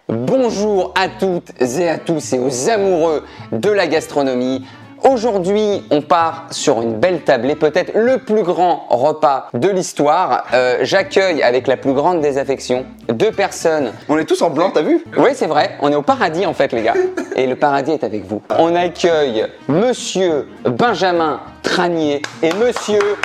Bonjour à toutes et à tous et aux amoureux de la gastronomie. Aujourd'hui, on part sur une belle table et peut-être le plus grand repas de l'histoire. J'accueille avec la plus grande désaffection deux personnes. On est tous en blanc, t'as vu? Oui, c'est vrai, on est au paradis en fait les gars. Et le paradis est avec vous. On accueille Monsieur Benjamin Tranier et Monsieur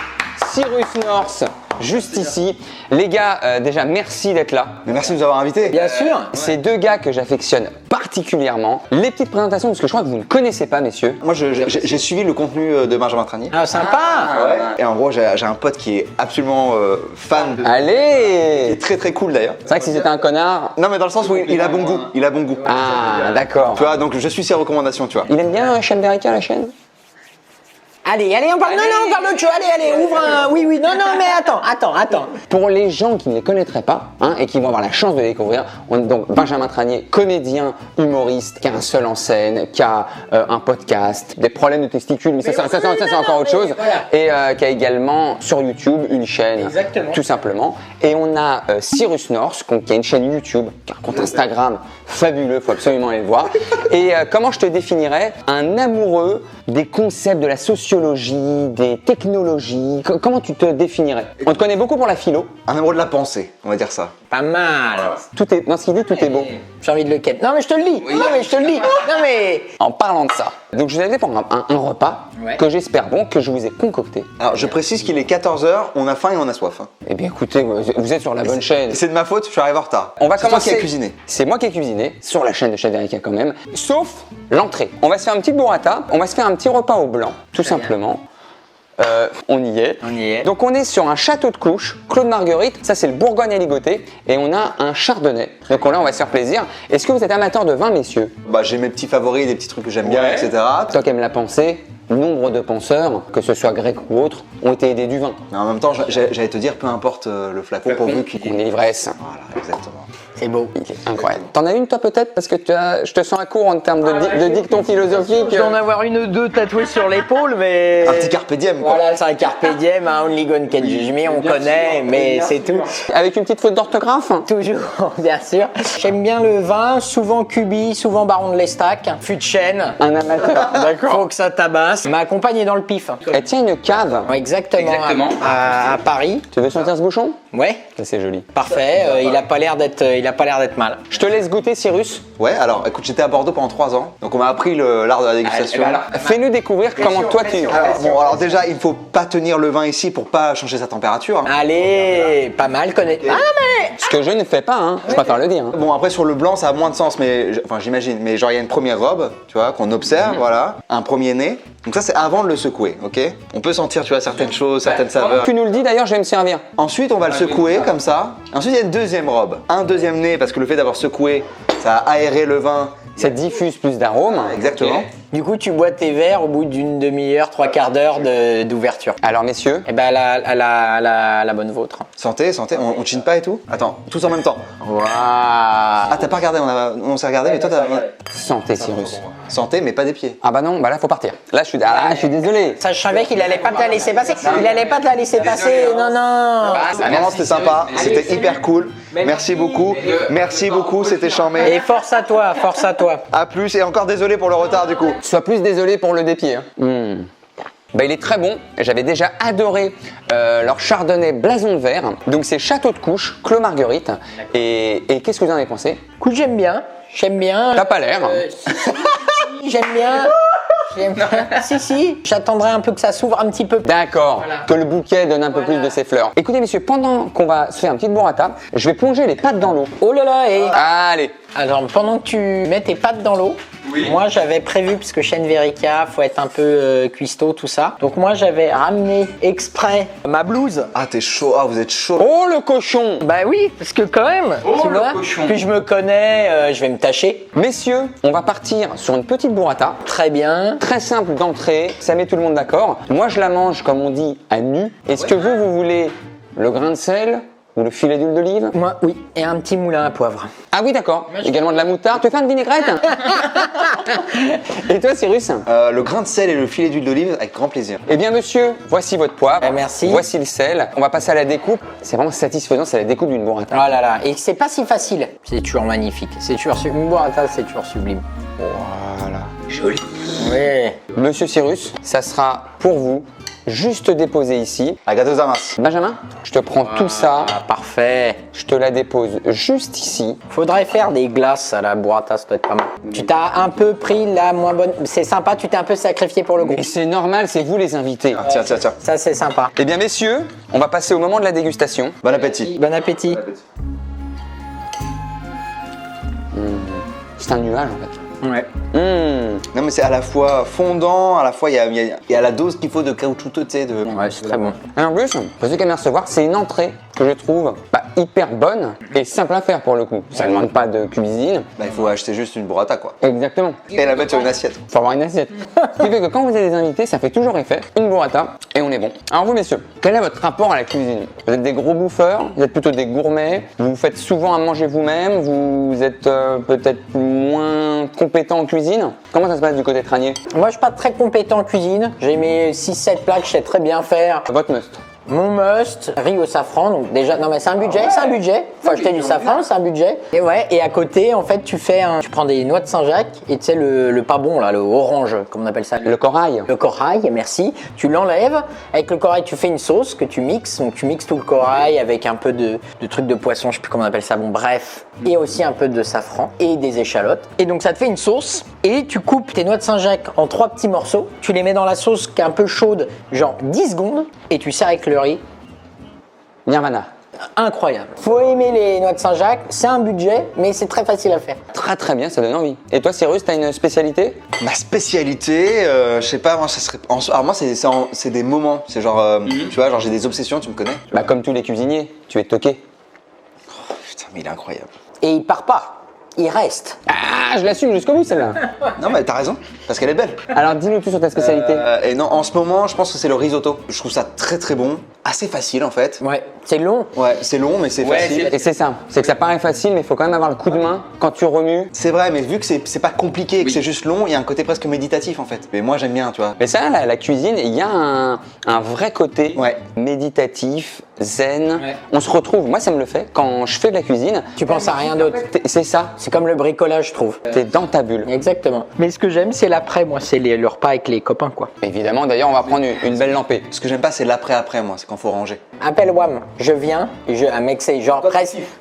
Cyrus North. Juste ici. Les gars, déjà merci d'être là. Mais merci de nous avoir invités. Bien sûr. C'est deux gars que j'affectionne particulièrement. Les petites présentations, parce que je crois que vous ne connaissez pas, messieurs. Moi, j'ai suivi le contenu de Benjamin Tranier. Ah, sympa. Et en gros, j'ai un pote qui est absolument fan de... Allez! Très très cool d'ailleurs. C'est vrai que si c'était un connard... Non mais dans le sens où il a bon goût. Il a bon goût. Ah, d'accord. Tu vois, donc je suis ses recommandations, tu vois. Il aime bien Chaîne Verica, la chaîne? Allez, on parle. Non, on parle d'autre chose. Allez, ouvre un. Oui, non, mais attends. Pour les gens qui ne les connaîtraient pas et qui vont avoir la chance de les découvrir, donc Benjamin Tranier, comédien, humoriste, qui a un seul en scène, qui a un podcast, des problèmes de testicules, mais ça c'est encore autre chose, voilà. Et qui a également sur YouTube une chaîne, Exactement. tout simplement. Et on a Cyrus North, qui a une chaîne YouTube, qui a un compte Instagram fabuleux, faut absolument aller le voir. Et comment je te définirais? Un amoureux des concepts de la sociologie, des technologies. Comment tu te définirais? On te connaît beaucoup pour la philo. Un amoureux de la pensée, on va dire ça. Pas mal. Dans ce qu'il dit, tout est beau. J'ai envie de le ken. Non, mais je te le dis. Non, mais je te le dis. Non, mais. En parlant de ça, donc je vous invite pour un repas que j'espère bon, que je vous ai concocté. Alors je précise qu'il est 14h, on a faim et on a soif. Hein. Eh bien écoutez, vous êtes sur la bonne chaîne. Et c'est de ma faute, je suis arrivé en retard. On va C'est commencer. toi qui as cuisiné. C'est moi qui ai cuisiné, sur la chaîne de Chef Verica quand même. Sauf l'entrée. On va se faire un petit burrata, on va se faire un petit repas au blanc, tout simplement. On y est. Donc on est sur un château de couche, Claude Marguerite, ça c'est le Bourgogne à ligoter, et on a un chardonnay. Donc là on va se faire plaisir. Est-ce que vous êtes amateur de vin, messieurs? Bah j'ai mes petits favoris, des petits trucs que j'aime bien, etc. Toi qui aimes la pensée, nombre de penseurs, que ce soit grec ou autre, ont été aidés du vin. Mais en même temps, j'allais te dire, peu importe le flacon, pourvu qu'il... On est l'ivresse. Voilà, exactement. C'est beau. Il est incroyable. T'en as une toi peut-être? Parce que je te sens à court en termes de dicton philosophique. Je dois en avoir une ou deux tatouées sur l'épaule, mais. Un petit carpe diem, quoi. Voilà, c'est un carpe diem, un only gone can judge me, on connaît, mais c'est tout. Avec une petite faute d'orthographe. Toujours, bien sûr. J'aime bien le vin, souvent Cuby, souvent Baron de l'Estac, fût de chêne. Un amateur. D'accord. Faut que ça tabasse. Ma compagne est dans le pif. Elle tient une cave. Ouais, exactement. À Paris. Tu veux sentir ce bouchon? Ouais. Ça c'est joli. Parfait. Il a pas l'air d'être mal. Je te laisse goûter, Cyrus. Ouais, alors écoute, j'étais à Bordeaux pendant 3 ans, donc on m'a appris l'art de la dégustation. Fais-nous découvrir comment toi tu... Alors déjà, il ne faut pas tenir le vin ici pour pas changer sa température. Hein. Allez, pas mal connaître. Ah mais. Ce que je ne fais pas, hein. Je préfère le dire. Hein. Bon, après sur le blanc, ça a moins de sens, mais enfin j'imagine. Mais genre il y a une première robe, tu vois, qu'on observe, voilà, un premier nez. Donc ça c'est avant de le secouer, ok? On peut sentir, tu vois, certaines choses, certaines saveurs. Tu nous le dis d'ailleurs, je vais me servir. Ensuite, on va le secouer comme ça. Ensuite, il y a une deuxième robe, un deuxième nez, parce que le fait d'avoir secoué, ça a aéré le vin. Ça diffuse plus d'arômes. Exactement. Ok. Du coup, tu bois tes verres au bout d'une demi-heure, 3/4 d'heure d'ouverture. Alors messieurs, Eh ben, la bonne vôtre. Santé, on chine pas et tout? Attends, tous en même temps. waouh. Ah, t'as pas regardé, on s'est regardé, mais toi t'as... Santé Cyrus. Santé, mais pas des pieds. Ah bah non, bah là faut partir. Là je suis désolé. Ça, je savais qu'il allait pas te la laisser passer. Il allait pas te la laisser passer. Non. Vraiment, c'était sympa, c'était hyper cool. Merci beaucoup, c'était charmé. Et force à toi. A plus, et encore désolé pour le retard du coup. Sois plus désolé pour le dépied. Hein. Bah, il est très bon. J'avais déjà adoré leur chardonnay blason de verre. Donc c'est Château de Couche, Clos Marguerite. Et qu'est-ce que vous en avez pensé? Écoute, j'aime bien. T'as pas l'air. J'aime bien. Si. J'attendrai un peu que ça s'ouvre un petit peu. D'accord, que le bouquet donne un peu plus de ses fleurs. Écoutez messieurs, pendant qu'on va se faire un petit burrata, je vais plonger les pâtes dans l'eau. Oh là là, et. Allez. Alors, pendant que tu mets tes pâtes dans l'eau, moi j'avais prévu, puisque chaîne Verica, faut être un peu cuistot, tout ça. Donc moi j'avais ramené exprès ma blouse. Ah, t'es chaud, ah, vous êtes chaud. Oh le cochon. Bah oui, parce que quand même, tu vois, puis je me connais, je vais me tâcher. Messieurs, on va partir sur une petite burrata. Très bien. Très simple d'entrée, ça met tout le monde d'accord. Moi je la mange comme on dit à nu. Est-ce que vous voulez le grain de sel ou le filet d'huile d'olive? Moi, oui. Et un petit moulin à poivre. Ah oui, d'accord. Également de la moutarde. Tu veux faire une vinaigrette? Et toi, Cyrus? Le grain de sel et le filet d'huile d'olive avec grand plaisir. Eh bien, monsieur, voici votre poivre. Merci. Voici le sel. On va passer à la découpe. C'est vraiment satisfaisant, c'est la découpe d'une burrata. Oh là là. Et c'est pas si facile. C'est toujours magnifique. C'est toujours une burrata, c'est toujours sublime. Voilà. Joli. Oui. Monsieur Cyrus, ça sera pour vous, juste déposé ici. Arigato gozaimasu. Benjamin, je te prends tout ça, Ah, parfait. je te la dépose juste ici. Faudrait faire des glaces à la burrata, ça doit être pas mal. Tu t'as un peu pris la moins bonne. C'est sympa, tu t'es un peu sacrifié pour le goût. Et c'est normal, c'est vous les invités. Tiens, tiens, tiens. Ça, c'est sympa. Eh bien, messieurs, on va passer au moment de la dégustation. Bon appétit. Bon appétit. C'est un nuage, en fait. Ouais. Non mais c'est à la fois fondant, à la fois il y a la dose qu'il faut de caoutchouteux, tu sais. Ouais, c'est très bon. Et en plus, pour ceux qui aiment bien recevoir, c'est une entrée que je trouve hyper bonne et simple à faire pour le coup. Ça ne demande pas de cuisine. Bah il faut acheter juste une burrata quoi. Exactement. Et la mettre sur une assiette. Faut avoir une assiette. Ce qui fait que quand vous avez des invités, ça fait toujours effet. Une burrata et on est bon. Alors vous, messieurs, quel est votre rapport à la cuisine? Vous êtes des gros bouffeurs? Vous êtes plutôt des gourmets? Vous faites souvent à manger vous-même? Vous êtes peut-être moins compétent en cuisine? Comment ça se passe du côté tranier? Moi, je suis pas très compétent en cuisine. J'ai mes 6-7 plats que je sais très bien faire. Votre must. Mon must, riz au safran, donc déjà, non mais c'est un budget. Faut acheter du safran, c'est un budget. Et ouais, et à côté, en fait, tu prends des noix de Saint-Jacques et tu sais, le pas bon là, le orange, comme on appelle ça. Le corail. Le corail, merci. Tu l'enlèves. Avec le corail, tu fais une sauce que tu mixes. Donc, tu mixes tout le corail avec un peu de trucs de poisson, je sais plus comment on appelle ça. Bon, bref. Et aussi un peu de safran et des échalotes. Et donc, ça te fait une sauce. Et tu coupes tes noix de Saint-Jacques en 3 petits morceaux. Tu les mets dans la sauce qui est un peu chaude, genre 10 secondes. Et tu sers avec le riz. Nirvana. Incroyable. Faut aimer les noix de Saint-Jacques. C'est un budget, mais c'est très facile à faire. Très très bien, ça donne envie. Et toi, Cyrus, t'as une spécialité? Ma spécialité, je sais pas, moi ça serait. Alors moi c'est des moments. C'est genre, tu vois, genre j'ai des obsessions, tu me connais? Bah comme tous les cuisiniers, tu es toqué. Putain, mais il est incroyable. Et il part pas. Il reste. Ah, je l'assume jusqu'au bout celle-là. Non mais t'as raison, parce qu'elle est belle. Alors dis-nous tout sur ta spécialité. Et non, en ce moment, je pense que c'est le risotto. Je trouve ça très très bon, assez facile en fait. Ouais. C'est long. Ouais, c'est long, mais c'est facile. Et c'est ça, c'est que ça paraît facile, mais il faut quand même avoir le coup de main quand tu remues. C'est vrai, mais vu que c'est pas compliqué et que c'est juste long, il y a un côté presque méditatif en fait. Mais moi j'aime bien, tu vois. Mais ça, la cuisine, il y a un vrai côté Ouais. méditatif, zen. Ouais. On se retrouve, moi ça me le fait, quand je fais de la cuisine, Tu penses à rien d'autre. c'est ça, C'est comme le bricolage, je trouve. t'es dans ta bulle. Exactement. Mais ce que j'aime, c'est l'après, moi. C'est le repas avec les copains, quoi. Évidemment, d'ailleurs, on va prendre une belle lampée. Ce que j'aime pas, c'est l'après-après, moi, c'est quand faut ranger. Appelle WAM. Je viens. Un mec, c'est genre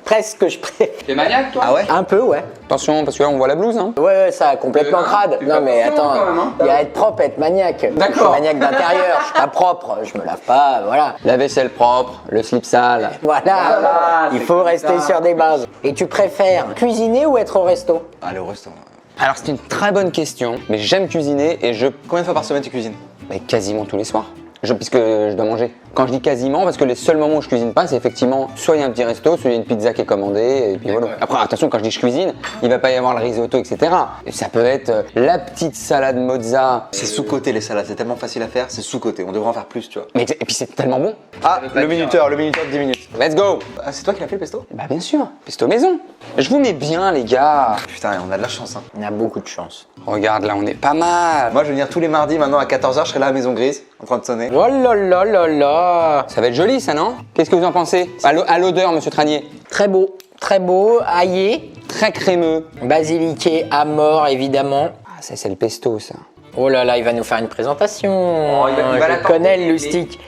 presque que je pré. T'es maniaque, toi? Ah ouais? Un peu, ouais. Attention, parce que là, on voit la blouse, hein. Ouais, ça, complètement crade. tu Non, fais mais attention, attends, quand même, hein. il y a être propre, être maniaque. D'accord. Je suis maniaque d'intérieur, je suis pas propre, je me lave pas, voilà. La vaisselle propre, le slip sale. Voilà, il faut rester sur des bases. Et tu préfères cuisiner ou être au resto? Allez au restaurant. Alors, c'est une très bonne question, mais j'aime cuisiner et Combien de fois par semaine tu cuisines? mais quasiment tous les soirs. Puisque je dois manger. Quand je dis quasiment, parce que les seuls moments où je cuisine pas, c'est effectivement soit il y a un petit resto, soit il y a une pizza qui est commandée, et puis voilà. Après, attention, quand je dis je cuisine, il va pas y avoir le risotto, etc. Et ça peut être la petite salade mozza. C'est sous-côté les salades, c'est tellement facile à faire, c'est sous-côté. On devrait en faire plus, tu vois. Et puis c'est tellement bon. Ah, le minuteur de 10 minutes. Let's go. Ah, c'est toi qui l'as fait le pesto? Bah bien sûr, pesto maison. Je vous mets bien, les gars. Putain, on a de la chance, hein. On a beaucoup de chance. Regarde, là, on est pas mal. Moi, je vais venir tous les mardis maintenant à 14h, je serai là à la Maison Grise, en train de sonner. Oh là là là là. Ça va être joli, ça, non? Qu'est-ce que vous en pensez? À l'odeur, monsieur Tranier. Très beau, aillé, Très crémeux. basiliqué à mort, évidemment. Ah, ça, c'est le pesto, ça. Oh là là, il va nous faire une présentation. il va la Je connais tenter. le stick.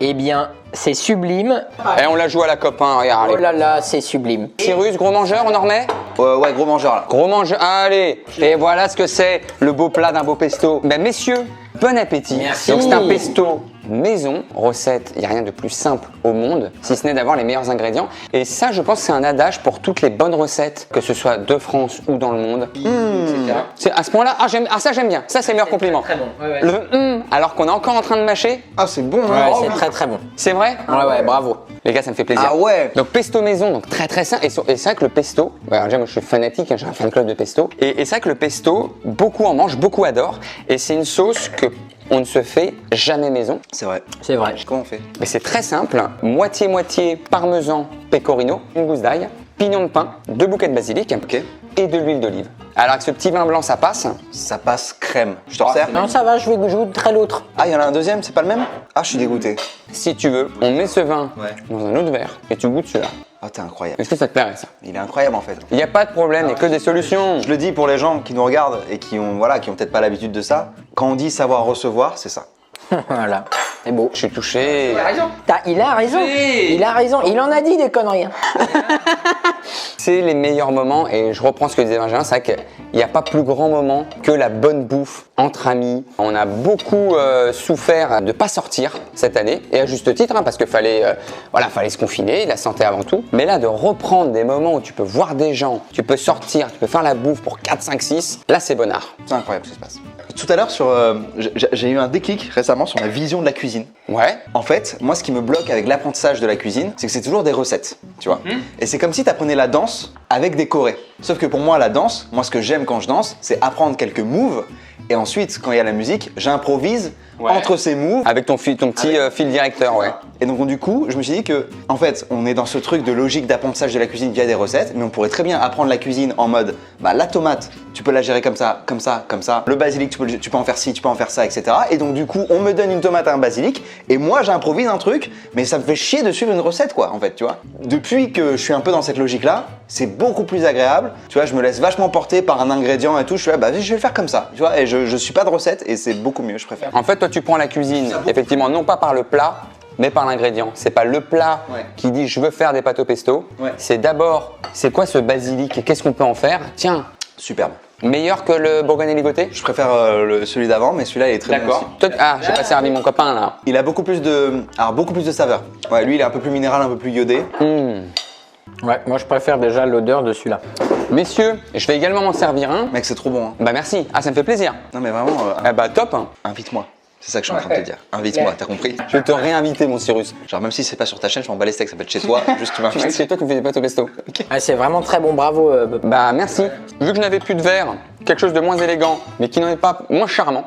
Eh bien, c'est sublime. Et on la joue à la copain, regarde. Oh allez. là là, c'est sublime. Cyrus, gros mangeur, on en remet? Ouais, gros mangeur là. Gros mangeur, allez. Et voilà ce que c'est le beau plat d'un beau pesto. Ben messieurs, bon appétit. Merci. Donc c'est un pesto maison, recette, il n'y a rien de plus simple au monde, si ce n'est d'avoir les meilleurs ingrédients. Et ça, je pense que c'est un adage pour toutes les bonnes recettes, que ce soit de France ou dans le monde. C'est à ce point-là, ça j'aime bien, ça c'est le meilleur compliment. Très bon. Le alors qu'on est encore en train de mâcher, Ah, c'est bon, Ouais, hein. c'est très très bon. c'est vrai? Ouais, bravo. Les gars, ça me fait plaisir. Ah ouais. Donc pesto maison, donc très très sain. Et c'est vrai que le pesto, alors déjà moi je suis fanatique, hein, j'ai un fan club de pesto. Et c'est vrai que le pesto, beaucoup en mangent, beaucoup adorent. Et c'est une sauce que on ne se fait jamais maison. C'est vrai. C'est vrai. Comment on fait? Mais c'est très simple, moitié-moitié parmesan pecorino, une gousse d'ail, pignon de pain, 2 bouquets de basilic et de l'huile d'olive. Alors avec ce petit vin blanc, ça passe. Ça passe crème. Je te resserre? Non, ça va, je goûterai l'autre. Ah, il y en a un deuxième, c'est pas le même? Ah, je suis dégoûté. Si tu veux, on met ce vin dans un autre verre et tu goûtes celui-là. Ah, t'es incroyable. Est-ce que ça te plairait ça? Il est incroyable en fait. Il n'y a pas de problème, il n'y a que des solutions. Je le dis pour les gens qui nous regardent et qui ont peut-être pas l'habitude de ça. Quand on dit savoir recevoir, c'est ça. Voilà, c'est beau. Je suis touché. Il a raison. Il a raison. Il en a dit des conneries. C'est les meilleurs moments et je reprends ce que disait Benjamin, c'est vrai qu'il n'y a pas plus grand moment que la bonne bouffe entre amis. On a beaucoup souffert de ne pas sortir cette année et à juste titre parce qu'il fallait se confiner, la santé avant tout. Mais là de reprendre des moments où tu peux voir des gens, tu peux sortir, tu peux faire la bouffe pour 4, 5, 6, là c'est bonheur. C'est incroyable ce qui se passe. Tout à l'heure, j'ai eu un déclic récemment sur la vision de la cuisine. Ouais. En fait, moi, ce qui me bloque avec l'apprentissage de la cuisine, c'est que c'est toujours des recettes, tu vois. Et c'est comme si tu apprenais la danse avec des chorés. Sauf que pour moi, la danse, moi, ce que j'aime quand je danse, c'est apprendre quelques moves. Et ensuite, quand il y a la musique, j'improvise entre ces moves. Avec ton petit fil directeur, ouais. Et donc, du coup, je me suis dit que, en fait, on est dans ce truc de logique d'apprentissage de la cuisine via des recettes, mais on pourrait très bien apprendre la cuisine en mode, la tomate, tu peux la gérer comme ça, comme ça, comme ça. Le basilic, tu peux en faire ci, tu peux en faire ça, etc. Et donc, du coup, on me donne une tomate et un basilic, et moi, j'improvise un truc, mais ça me fait chier de suivre une recette, quoi, en fait, tu vois. Depuis que je suis un peu dans cette logique-là, c'est beaucoup plus agréable. Tu vois, je me laisse vachement porter par un ingrédient et tout. Je suis là, je vais le faire comme ça, tu vois. Et je suis pas de recette, et c'est beaucoup mieux, je préfère. En fait, toi, tu prends la cuisine, effectivement, non pas par le plat, mais par l'ingrédient. C'est pas le plat qui dit je veux faire des pâtes au pesto. C'est d'abord, c'est quoi ce basilic? Qu'est-ce qu'on peut en faire? Tiens, Superbe. meilleur que le bourgogne ligoté? Je préfère celui d'avant, mais celui-là il est très bon aussi. J'ai pas servi mon copain là. Il a beaucoup plus de saveur. Ouais, lui il est un peu plus minéral, un peu plus iodé. Ouais, moi je préfère déjà l'odeur de celui-là. Messieurs, je vais également m'en servir un. Mec, c'est trop bon. Hein. Bah merci. Ah, ça me fait plaisir. Non mais vraiment. Top. Hein. Invite-moi. C'est ça que je suis en train de te dire. Invite-moi, t'as compris? Je vais te réinviter, mon Cyrus. Genre même si c'est pas sur ta chaîne, je m'en bats les steaks, ça peut être chez toi. Juste tu m'invites. Chez toi, tu me fais des pâtes au pesto. Ah, c'est vraiment très bon, bravo. Bah merci. Vu que je n'avais plus de verre, quelque chose de moins élégant, mais qui n'en est pas moins charmant.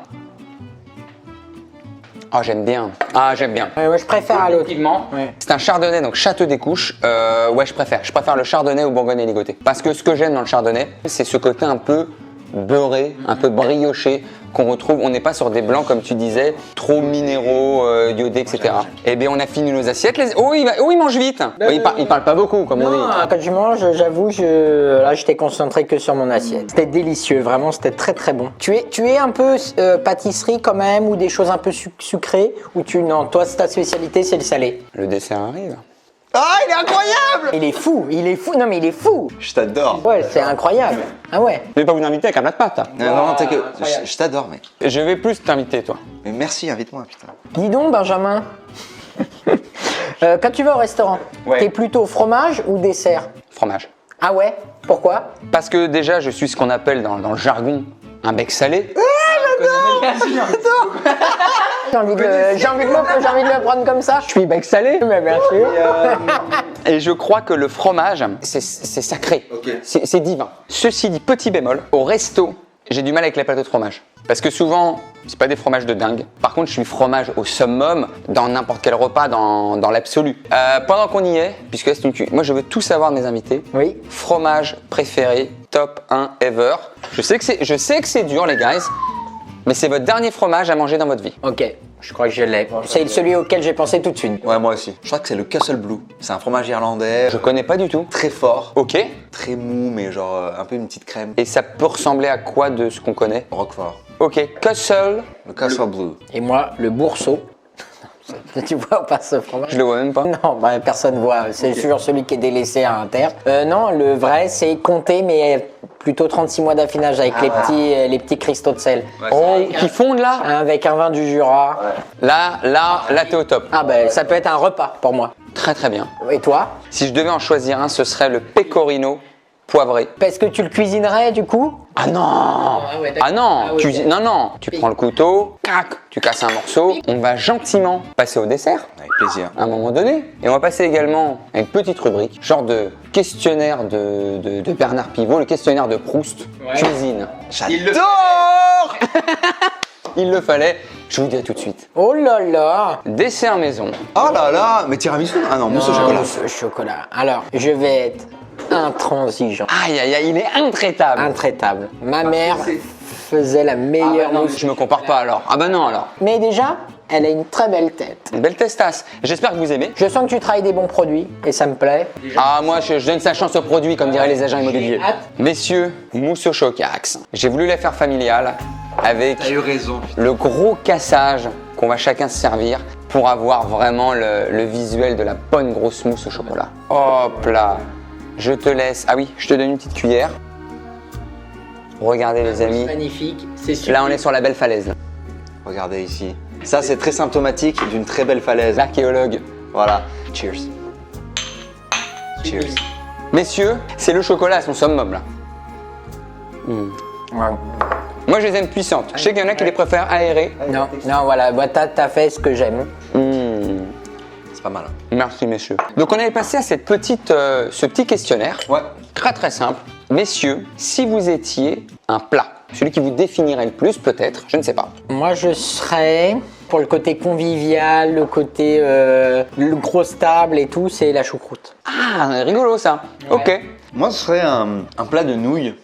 Ah, j'aime bien. Ah, j'aime bien. Ouais, je préfère à l'autre. Ouais. C'est un chardonnay, donc Château des Couches. Ouais, je préfère. Je préfère le chardonnay au bourgogne ligoté. Parce que ce que j'aime dans le chardonnay, c'est ce côté un peu beurré, un peu brioché qu'on retrouve. On n'est pas sur des blancs, comme tu disais, trop minéraux, iodés, etc. Eh bien, on a fini nos assiettes. Oh, il mange vite. Il parle pas beaucoup, comme on dit. Quand je mange, j'avoue, là, j'étais concentré que sur mon assiette. C'était délicieux, vraiment, c'était très très bon. Tu es un peu pâtisserie quand même, ou des choses un peu sucrées, ou non, toi, ta spécialité, c'est le salé. Le dessert arrive. Ah, il est incroyable! Il est fou, non mais il est fou! Je t'adore. Ouais, c'est incroyable. Ah ouais. Je vais pas vous inviter avec un plat de pâtes. Non, t'es que. Je t'adore, mec. Je vais plus t'inviter, toi. Mais merci, invite-moi, putain. Dis donc, Benjamin. Quand tu vas au restaurant, t'es plutôt fromage ou dessert? Fromage. Ah ouais? Pourquoi? Parce que déjà, je suis ce qu'on appelle dans le jargon un bec salé. J'ai envie de le prendre comme ça. Je suis bec salé, mais bien sûr. Et je crois que le fromage, c'est sacré. C'est divin. Ceci dit, petit bémol, au resto, j'ai du mal avec les plateaux de fromage. Parce que souvent, c'est pas des fromages de dingue. Par contre, je suis fromage au summum dans n'importe quel repas, dans l'absolu. Pendant qu'on y est, puisque c'est une moi je veux tout savoir de mes invités. Oui. Fromage préféré, top 1 ever. Je sais que c'est dur, les guys. Mais c'est votre dernier fromage à manger dans votre vie. Ok, je crois que je l'ai. C'est celui auquel j'ai pensé tout de suite. Ouais, moi aussi. Je crois que c'est le Castle Blue. C'est un fromage irlandais. Je connais pas du tout. Très fort. Ok. Très mou, mais genre un peu une petite crème. Et ça peut ressembler à quoi de ce qu'on connaît? Roquefort. Ok, Castle. Le Castle Blue. Et moi, le bourseau. Tu vois ou pas ce fromage? Je le vois même pas. Non, bah, personne voit. C'est toujours celui qui est délaissé à terre. Non, le vrai, c'est Comté, mais plutôt 36 mois d'affinage avec les petits cristaux de sel. Ouais, qui fondent là? Avec un vin du Jura. Ouais. Là, t'es au top. Ah ben, ça peut être un repas pour moi. Très très bien. Et toi? Si je devais en choisir un, ce serait le pecorino poivré. Est-ce que tu le cuisinerais du coup? Ah non! Non, tu prends le couteau, crac, tu casses un morceau, on va gentiment passer au dessert. Avec plaisir. À un moment donné. Et on va passer également à une petite rubrique, genre de questionnaire de Bernard Pivot, le questionnaire de Proust, cuisine. J'adore! il le fallait. Je vous dirai tout de suite. Oh là là. Dessert maison. Oh là là, mais tiramisu? Ah non, mousse au chocolat. Mousse au chocolat. Alors, je vais être intransigeant. Aïe, aïe, aïe, il est intraitable. Intraitable. Ma mère faisait la meilleure Non, mousse. je me compare pas alors. Ah bah non alors. Mais déjà, elle a une très belle tête. Une belle testasse. J'espère que vous aimez. Je sens que tu travailles des bons produits et ça me plaît. Ah, moi, je donne sa chance au produit, comme diraient les agents immobiliers. hâte. Messieurs, mousse au chocax. J'ai voulu la faire familiale avec T'as eu raison. le gros cassage qu'on va chacun se servir pour avoir vraiment le visuel de la bonne grosse mousse au chocolat. Hop là, je te laisse. Ah oui, je te donne une petite cuillère. Regardez les amis. Magnifique, c'est super. Là, on est sur la belle falaise. Là. Regardez ici. Ça, c'est très symptomatique d'une très belle falaise. L'archéologue. Voilà. Cheers. Cheers. Messieurs, c'est le chocolat à son summum là. Ouais. Moi, je les aime puissantes. Je sais qu'il y en a qui les préfèrent aérées. Non, non, voilà, bah, t'as fait ce que j'aime. C'est pas mal. Hein. Merci messieurs. Donc on est passé à cette ce petit questionnaire, Ouais. très très simple. Messieurs, si vous étiez un plat, celui qui vous définirait le plus peut-être, je ne sais pas. Moi, je serais pour le côté convivial, le côté le grosse table et tout, c'est la choucroute. Ah, rigolo ça. Ouais. Ok. Moi, ce serait un plat de nouilles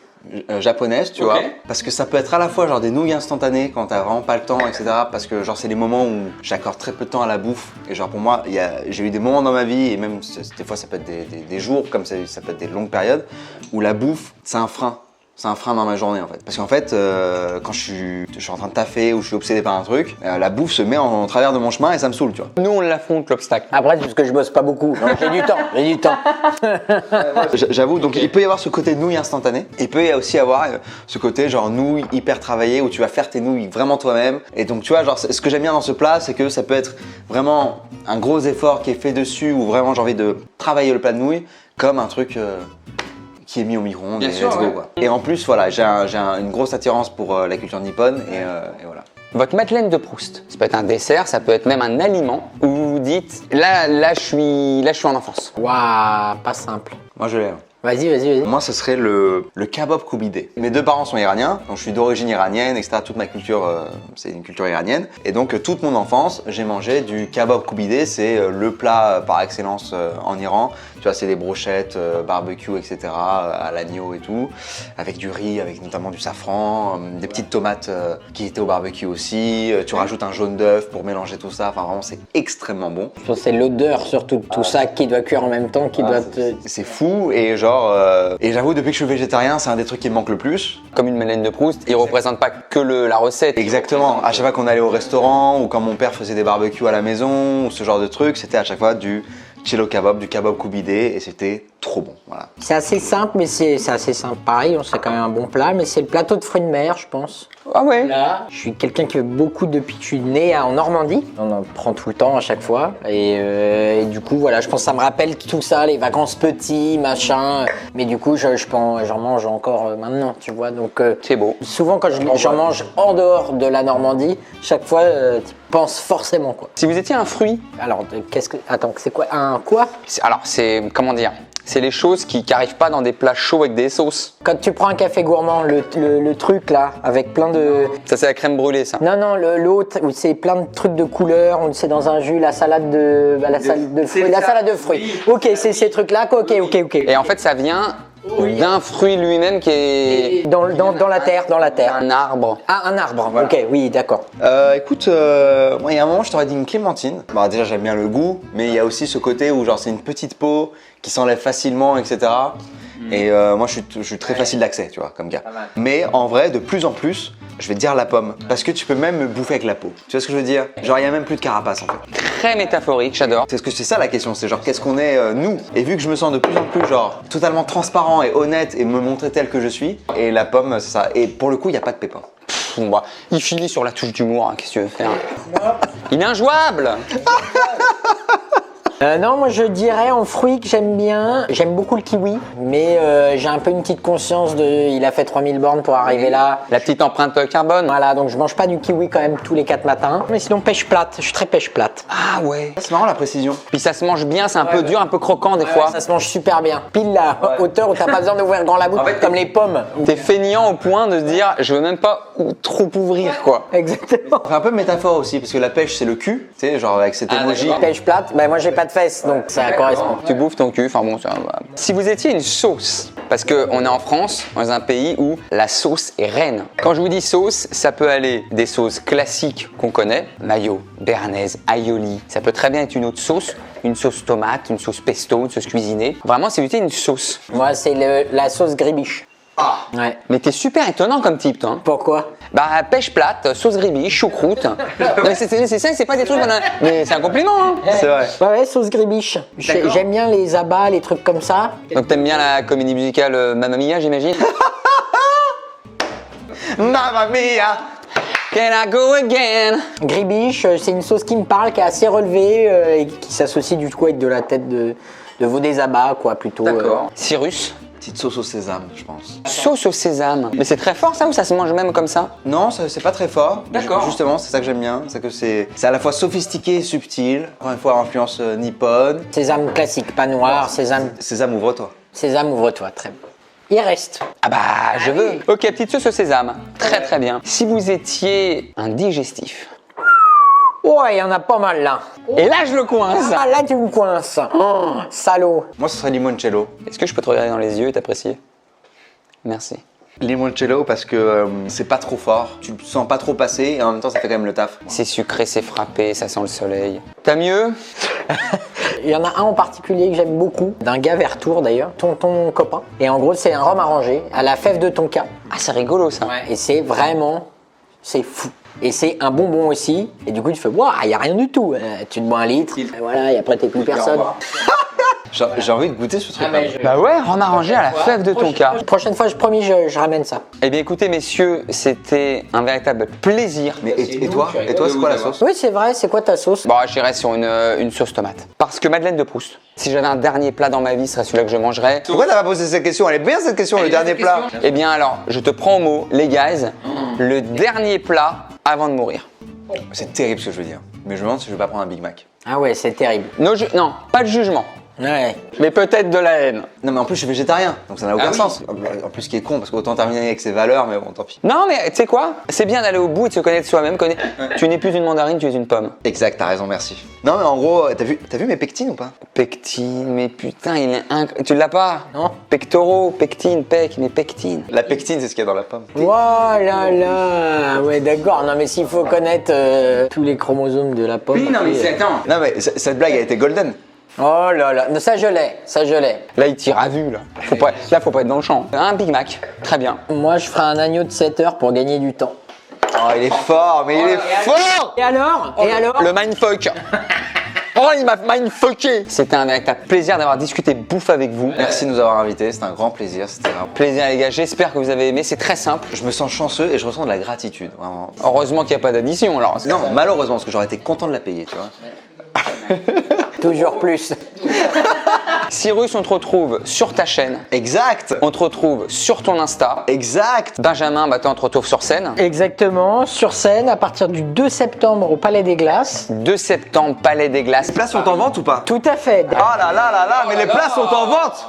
japonaises, tu Ok. vois. Parce que ça peut être à la fois genre des nouilles instantanées quand t'as vraiment pas le temps, etc. Parce que genre c'est les moments où j'accorde très peu de temps à la bouffe. Et genre pour moi, j'ai eu des moments dans ma vie, et même des fois ça peut être des jours, comme ça peut être des longues périodes, où la bouffe, c'est un frein. C'est un frein dans ma journée en fait. Parce qu'en fait, quand je suis en train de taffer ou je suis obsédé par un truc, la bouffe se met en travers de mon chemin et ça me saoule, tu vois. Nous on l'affronte l'obstacle. Après, c'est parce que je bosse pas beaucoup. Donc, j'ai du temps, j'ai du temps. J'avoue, donc il peut y avoir ce côté nouilles instantané. Il peut y aussi avoir ce côté genre nouilles hyper travaillées où tu vas faire tes nouilles vraiment toi-même. Et donc tu vois, genre ce que j'aime bien dans ce plat, c'est que ça peut être vraiment un gros effort qui est fait dessus ou vraiment j'ai envie de travailler le plat de nouilles comme un truc qui est mis au micro-ondes Bien et sûr, let's go ouais. quoi. Et en plus, voilà, j'ai une grosse attirance pour la culture nippone et voilà. Votre Madeleine de Proust, ça peut être un dessert, ça peut être même un aliment où vous vous dites là je suis en enfance. Waouh, pas simple. Moi je l'ai. Vas-y, vas-y, vas-y. Moi, ce serait le kebab koubidé. Mes deux parents sont iraniens, donc je suis d'origine iranienne, etc. Toute ma culture, c'est une culture iranienne. Et donc, toute mon enfance, j'ai mangé du kebab koubidé. C'est le plat par excellence en Iran. Tu vois, c'est des brochettes, barbecue, etc. À l'agneau et tout. Avec du riz, avec notamment du safran, des petites tomates qui étaient au barbecue aussi. Tu rajoutes un jaune d'œuf pour mélanger tout ça. Enfin, vraiment, c'est extrêmement bon. Je pense que c'est l'odeur surtout de tout ça qui doit cuire en même temps, qui doit te... C'est fou et genre et j'avoue depuis que je suis végétarien c'est un des trucs qui me manque le plus. Comme une Madeleine de Proust, il représente pas que la recette. Exactement, à chaque fois qu'on allait au restaurant ou quand mon père faisait des barbecues à la maison ou ce genre de trucs, c'était à chaque fois du cello kebab, du kebab koubidé et c'était trop bon. Voilà. C'est assez simple, mais c'est assez simple. Pareil, c'est quand même un bon plat, mais c'est le plateau de fruits de mer, je pense. Ah ouais. Là, je suis quelqu'un qui veut beaucoup depuis que je suis né en Normandie. On en prend tout le temps à chaque fois. Et du coup, voilà, je pense que ça me rappelle tout ça, les vacances petits, machin. Mais du coup, j'en mange encore maintenant, tu vois. Donc, C'est beau. souvent, quand j'en mange en dehors de la Normandie, chaque fois, tu penses forcément, quoi. Si vous étiez un fruit, Alors, attends, c'est quoi? Un quoi? alors c'est comment dire? C'est les choses qui n'arrivent pas dans des plats chauds avec des sauces. Quand tu prends un café gourmand, le truc là, avec plein de... Ça c'est la crème brûlée ça. Non, l'autre, où c'est plein de trucs de couleurs, où c'est dans un jus, la salade de fruits. La salade de fruits. Ok, c'est ces trucs-là, ok. Et en fait ça vient d'un fruit lui-même qui est Dans la terre, un arbre. Ah, un arbre, Voilà. ok, oui, d'accord. Écoute, moi il y a un moment je t'aurais dit une clémentine. Bah déjà j'aime bien le goût, mais il y a aussi ce côté où genre c'est une petite peau qui s'enlève facilement, etc. Et moi je suis très facile d'accès, tu vois, comme gars. Mais en vrai, de plus en plus, je vais te dire la pomme. Parce que tu peux même me bouffer avec la peau. Tu vois ce que je veux dire? Genre il y a même plus de carapace en fait. Très métaphorique, j'adore. C'est ce que c'est ça la question, c'est genre qu'est-ce qu'on est nous. Et vu que je me sens de plus en plus genre totalement transparent et honnête et me montrer tel que je suis, et la pomme c'est ça. Et pour le coup il n'y a pas de pépins. Bon, bah, il finit sur la touche d'humour, hein, qu'est-ce que tu veux faire? Il est injouable. Non, moi je dirais en fruits que j'aime bien. J'aime beaucoup le kiwi, mais j'ai un peu une petite conscience de. Il a fait 3000 bornes pour arriver là. La petite empreinte carbone. Voilà, donc je mange pas du kiwi quand même tous les 4 matins. Mais sinon, pêche plate. Je suis très pêche plate. Ah ouais. C'est marrant la précision. Puis ça se mange bien, c'est un peu dur, un peu croquant des fois. Ça se mange super bien. Pile la hauteur où t'as pas besoin d'ouvrir grand la bouche, comme les pommes. T'es feignant au point de se dire, je veux même pas trop ouvrir quoi. Exactement. C'est un peu métaphore aussi, parce que la pêche c'est le cul, tu sais, genre avec cet emoji. Pêche plate, bah moi j'ai pas de fesses, donc ça correspond. Tu bouffes ton cul, enfin bon, ça va. Si vous étiez une sauce, parce qu'on est en France, dans un pays où la sauce est reine. Quand je vous dis sauce, ça peut aller des sauces classiques qu'on connaît, mayo, béarnaise, aioli. Ça peut très bien être une autre sauce, une sauce tomate, une sauce pesto, une sauce cuisinée. Vraiment, c'est une sauce. Moi c'est la sauce gribiche. Ah. Ouais. Mais t'es super étonnant comme type, toi. Hein. Pourquoi? Bah, pêche plate, sauce gribiche, choucroute. Mais c'est ça, c'est pas des trucs qu'on a... Mais c'est un compliment, hein. C'est vrai. Ouais, sauce gribiche. J'aime bien les abats, les trucs comme ça. Donc t'aimes bien la comédie musicale Mamma Mia, j'imagine. Mamma Mia, can I go again? Gribiche, c'est une sauce qui me parle, qui est assez relevée et qui s'associe du coup avec de la tête de veau des abats, quoi, plutôt. Cyrus. Petite sauce au sésame, je pense. Sauce au sésame. Mais c'est très fort ça ou ça se mange même comme ça? Non, c'est pas très fort. D'accord. Justement, c'est ça que j'aime bien. C'est que c'est à la fois sophistiqué et subtil. Encore une fois, influence nippone. Sésame classique, pas noir, sésame. Sésame, ouvre-toi. Sésame, ouvre-toi, très bien. Il reste. Ah bah je veux. Ok, petite sauce au sésame. Très très bien. Si vous étiez un digestif. Ouais, il y en a pas mal là. Et là je le coince. Ah, là tu me coinces. Oh, salaud. Moi, ce serait limoncello. Est-ce que je peux te regarder dans les yeux et t'apprécier? Merci. Limoncello parce que c'est pas trop fort. Tu le sens pas trop passer et en même temps, ça fait quand même le taf. C'est sucré, c'est frappé, ça sent le soleil. T'as mieux? Il y en a un en particulier que j'aime beaucoup, d'un gars vers Tours d'ailleurs, ton copain. Et en gros, c'est un rhum arrangé à la fève de tonka. Ah c'est rigolo ça. Et c'est vraiment, c'est fou. Et c'est un bonbon aussi. Et du coup, tu fais, waouh, il n'y a rien du tout. Tu te bois un litre, et voilà, et après, t'es plus personne. J'ai envie de goûter ce truc. Bah ouais, rhum arrangé à la fève de tonka. Prochaine fois, je promis, je ramène ça. Eh bien écoutez messieurs, c'était un véritable plaisir. Mais et toi, c'est quoi la sauce? Oui, c'est vrai, c'est quoi ta sauce? Bon, j'irais sur une sauce tomate. Parce que Madeleine de Proust, si j'avais un dernier plat dans ma vie, ce serait celui-là que je mangerais. Pourquoi t'as pas posé cette question? Elle est bien cette question, le dernier plat. Eh bien alors, je te prends au mot, les guys, le dernier plat avant de mourir. C'est terrible ce que je veux dire. Mais je me demande si je vais pas prendre un Big Mac. Ah ouais, c'est terrible. Non, pas de jugement. Ouais. Mais peut-être de la haine. Non mais en plus je suis végétarien, donc ça n'a aucun Ah oui. sens. En plus ce qui est con, parce qu'autant terminer avec ses valeurs, mais bon tant pis. Non mais tu sais quoi? C'est bien d'aller au bout et de se connaître soi-même. Tu n'es plus une mandarine, tu es une pomme. Exact, t'as raison, merci. Non mais en gros, t'as vu mes pectines ou pas? Pectine, mais putain, il est Tu l'as pas? Non. Pectoraux, pectine, mais pectine. La pectine, c'est ce qu'il y a dans la pomme. Oh là là. Ouais, d'accord. Non, mais s'il faut connaître tous les chromosomes de la pomme. attends. Non mais cette blague a été golden. Oh là là. Ça, je l'ai. Là, il tire à vue, là. Faut pas être dans le champ. Un Big Mac, très bien. Moi, je ferai un agneau de 7 heures pour gagner du temps. Oh il est fort, mais il est fort. Et alors? Le mindfuck. Oh, il m'a mindfucké. C'était un véritable plaisir d'avoir discuté bouffe avec vous. Merci de nous avoir invités, c'était un grand plaisir, c'était un... Plaisir les gars, j'espère que vous avez aimé, c'est très simple. Je me sens chanceux et je ressens de la gratitude, vraiment. Heureusement qu'il n'y a pas d'addition alors. Non, malheureusement, parce que j'aurais été content de la payer, tu vois. Toujours plus. Cyrus, on te retrouve sur ta chaîne. Exact. On te retrouve sur ton Insta. Exact. Benjamin, toi, on te retrouve sur scène. Exactement. Sur scène, à partir du 2 septembre au Palais des Glaces. 2 septembre, Palais des Glaces. Les places sont en vente ou pas? Tout à fait. Oh là là là là, mais les places sont en vente.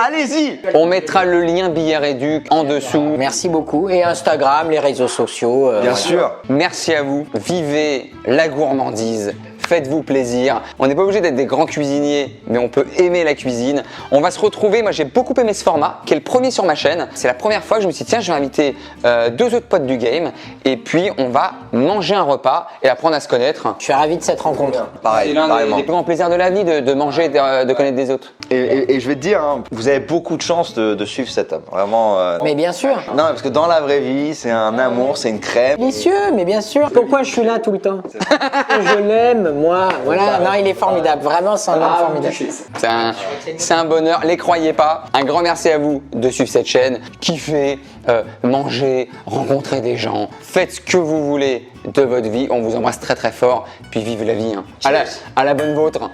Allez-y. On mettra le lien billet réduc en dessous. Merci beaucoup. Et Instagram, les réseaux sociaux. Bien sûr. Merci à vous. Vivez la gourmandise. Faites-vous plaisir. On n'est pas obligé d'être des grands cuisiniers, mais on peut aimer la cuisine. On va se retrouver. Moi, j'ai beaucoup aimé ce format, qui est le premier sur ma chaîne. C'est la première fois que je me suis dit, tiens, je vais inviter 2 autres potes du game. Et puis, on va manger un repas et apprendre à se connaître. Je suis ravi de cette rencontre. Pareil, C'est l'un pareillement. des plus grands plaisirs de la vie, de manger et de connaître des autres. Et je vais te dire, hein, vous avez beaucoup de chance de suivre cet homme. Vraiment. Mais bien sûr. Non, parce que dans la vraie vie, c'est un amour, c'est une crème. Délicieux, mais bien sûr. Pourquoi je suis là tout le temps? Je l'aime, moi. Voilà. Non, il est formidable. Vraiment, c'est un homme formidable. C'est un bonheur. Les croyez pas. Un grand merci à vous de suivre cette chaîne. Kiffez, mangez, rencontrez des gens. Faites ce que vous voulez de votre vie. On vous embrasse très très fort. Puis vive la vie. Hein. À la bonne vôtre.